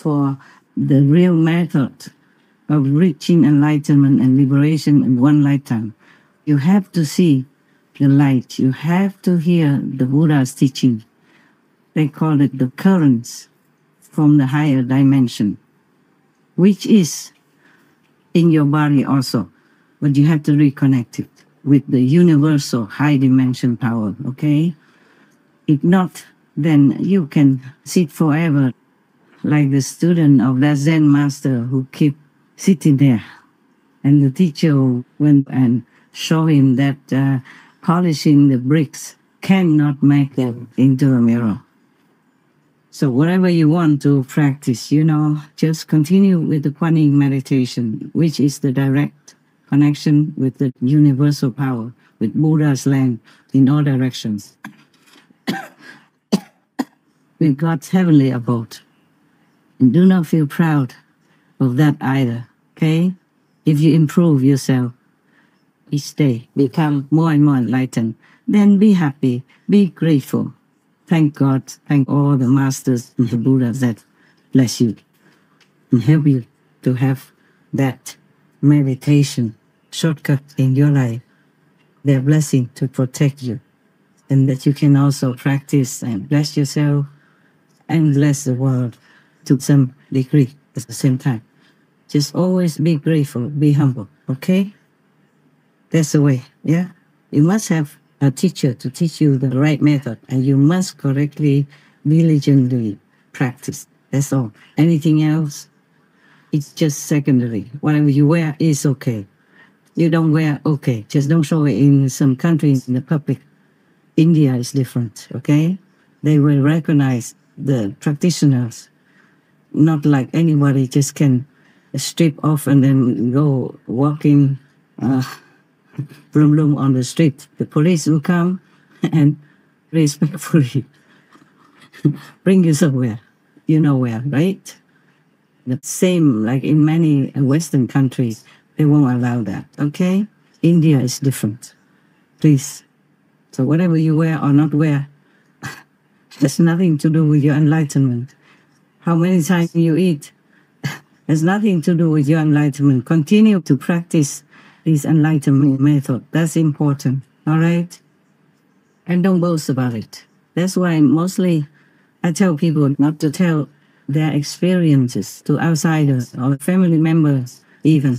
for the real method of reaching enlightenment and liberation in one lifetime, you have to see the light. You have to hear the Buddha's teaching. They call it the currents from the higher dimension, which is in your body also. But you have to reconnect it with the universal high dimension power, okay? If not, then you can sit forever like the student of that Zen master who keep sitting there. And the teacher went and show him that polishing the bricks cannot make them into a mirror. So whatever you want to practice, just continue with the Kuan Yin meditation, which is the direct connection with the universal power, with Buddha's land in all directions, with God's heavenly abode. And do not feel proud of that either, okay? If you improve yourself each day, become more and more enlightened, then be happy, be grateful. Thank God, thank all the masters and the Buddhas that bless you and help you to have that meditation shortcut in your life, their blessing to protect you, and that you can also practice and bless yourself and bless the world to some degree at the same time. Just always be grateful, be humble, okay? That's the way, yeah? You must have a teacher to teach you the right method, and you must correctly, diligently practice. That's all. Anything else, it's just secondary. Whatever you wear is okay. You don't wear, okay. Just don't show it in some countries in the public. India is different, okay? They will recognize the practitioners, not like anybody just can strip off and then go walking bloom on the street. The police will come and respectfully bring you somewhere. You know where, right? The same like in many Western countries, they won't allow that, okay? India is different. Please. So whatever you wear or not wear has nothing to do with your enlightenment. How many times you eat has nothing to do with your enlightenment. Continue to practice this enlightenment method. That's important, all right? And don't boast about it. That's why mostly I tell people not to tell their experiences to outsiders or family members even.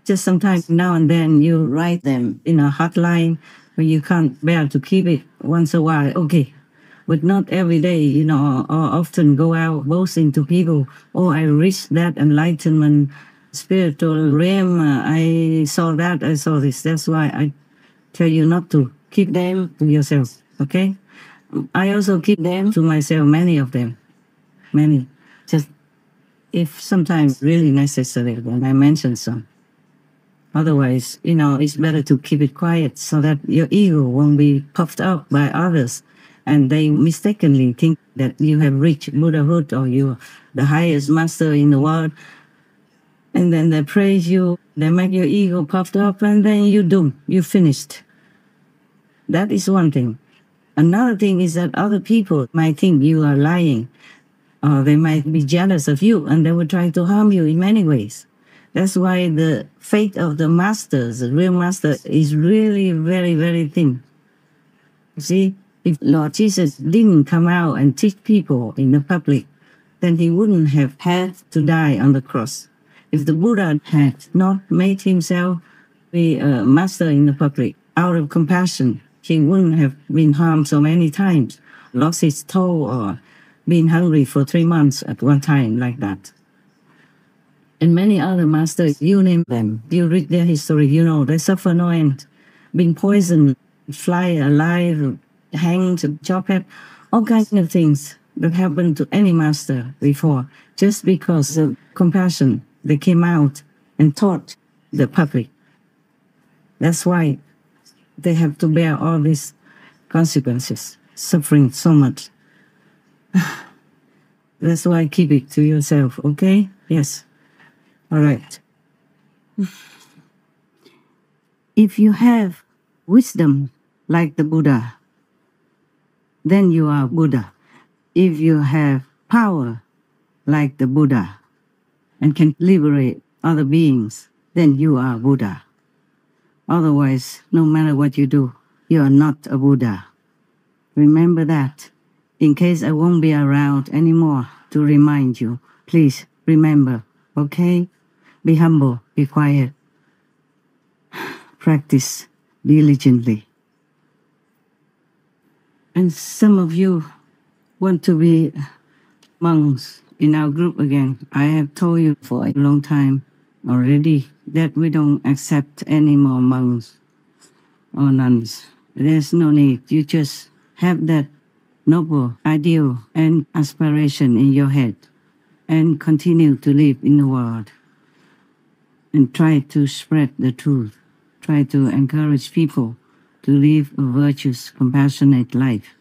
Just sometimes now and then you write them in a hotline when you can't bear to keep it once a while, okay. But not every day, or often go out boasting to people, oh, I reached that enlightenment spiritual realm, I saw that, I saw this. That's why I tell you not to. Keep them to yourself, okay? I also keep them to myself, many of them. Many. Just if sometimes really necessary, then I mention some. Otherwise, it's better to keep it quiet so that your ego won't be puffed up by others and they mistakenly think that you have reached Buddhahood or you're the highest master in the world. And then they praise you, they make your ego puffed up, and then you're doomed, you're finished. That is one thing. Another thing is that other people might think you are lying, or they might be jealous of you, and they will try to harm you in many ways. That's why the faith of the masters, the real master, is really very, very thin. You see, if Lord Jesus didn't come out and teach people in the public, then he wouldn't have had to die on the cross. If the Buddha had not made himself be a master in the public, out of compassion, he wouldn't have been harmed so many times, lost his toe, or been hungry for 3 months at one time like that. And many other masters, you name them, you read their history, they suffer no end, been poisoned, fly alive, hanged, chopped, all kinds of things that happened to any master before, just because of compassion. They came out and taught the public. That's why they have to bear all these consequences, suffering so much. That's why keep it to yourself, okay? Yes. All right. If you have wisdom like the Buddha, then you are Buddha. If you have power like the Buddha and can liberate other beings, then you are Buddha. Otherwise, no matter what you do, you are not a Buddha. Remember that. In case I won't be around anymore to remind you, please remember, okay? Be humble, be quiet. Practice diligently. And some of you want to be monks in our group again. I have told you for a long time already that we don't accept any more monks or nuns. There's no need. You just have that noble ideal and aspiration in your head and continue to live in the world and try to spread the truth. Try to encourage people to live a virtuous, compassionate life.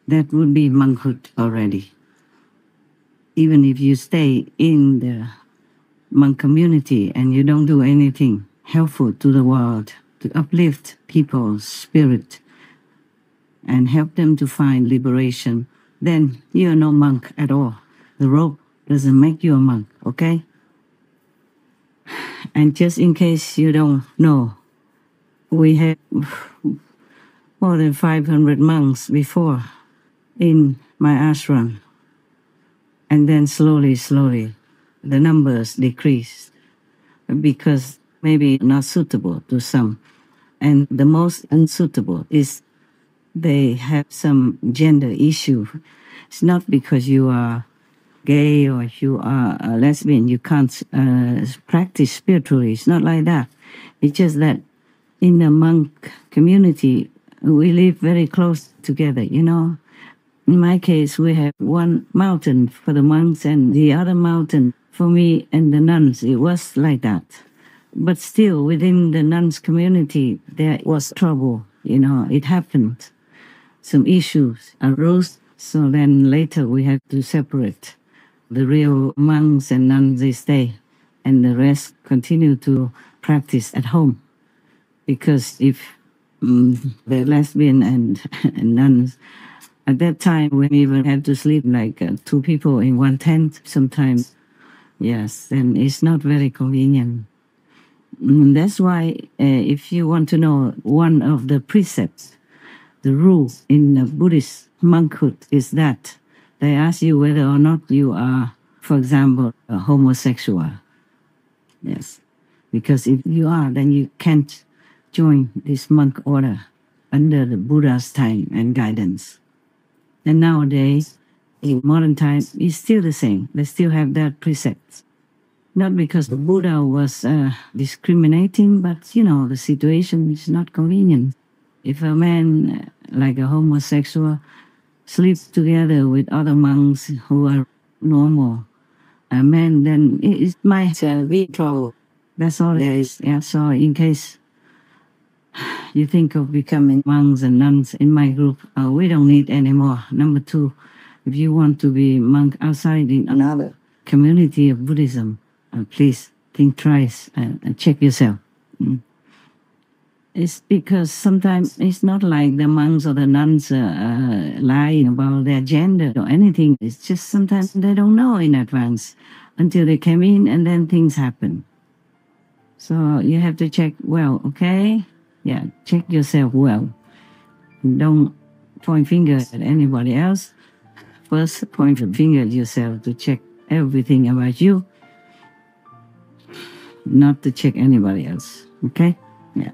That would be monkhood already. Even if you stay in the monk community and you don't do anything helpful to the world, to uplift people's spirit and help them to find liberation, then you're no monk at all. The robe doesn't make you a monk, okay? And just in case you don't know, we had more than 500 monks before in my ashram. And then slowly, the numbers decreased because maybe not suitable to some. And the most unsuitable is they have some gender issue. It's not because you are gay or you are a lesbian, you can't practice spiritually. It's not like that. It's just that in the monk community, we live very close together, you know. In my case, we have one mountain for the monks and the other mountain for me and the nuns. It was like that. But still, within the nuns community, there was trouble, you know, it happened. Some issues arose, so then later we had to separate. The real monks and nuns, they stay, and the rest continue to practice at home. Because if the lesbian and nuns, at that time we even had to sleep like two people in one tent sometimes. Yes, and it's not very convenient. That's why if you want to know one of the precepts, the rules in the Buddhist monkhood is that they ask you whether or not you are, for example, a homosexual. Yes, because if you are, then you can't join this monk order under the Buddha's time and guidance. And nowadays, in modern times, it's still the same. They still have that precept. Not because the Buddha was discriminating, but, you know, the situation is not convenient. If a man, like a homosexual, sleeps together with other monks who are normal, a man, then it might be trouble. That's all there is. Yeah, so in case you think of becoming monks and nuns in my group, we don't need any more. Number two, if you want to be monk outside in another community of Buddhism, please think twice and check yourself. It's because sometimes it's not like the monks or the nuns lying about their gender or anything. It's just sometimes they don't know in advance until they came in and then things happen. So you have to check well, okay? Yeah, check yourself well. Don't point fingers at anybody else. First, point a finger at yourself to check everything about you, not to check anybody else, okay? Yeah.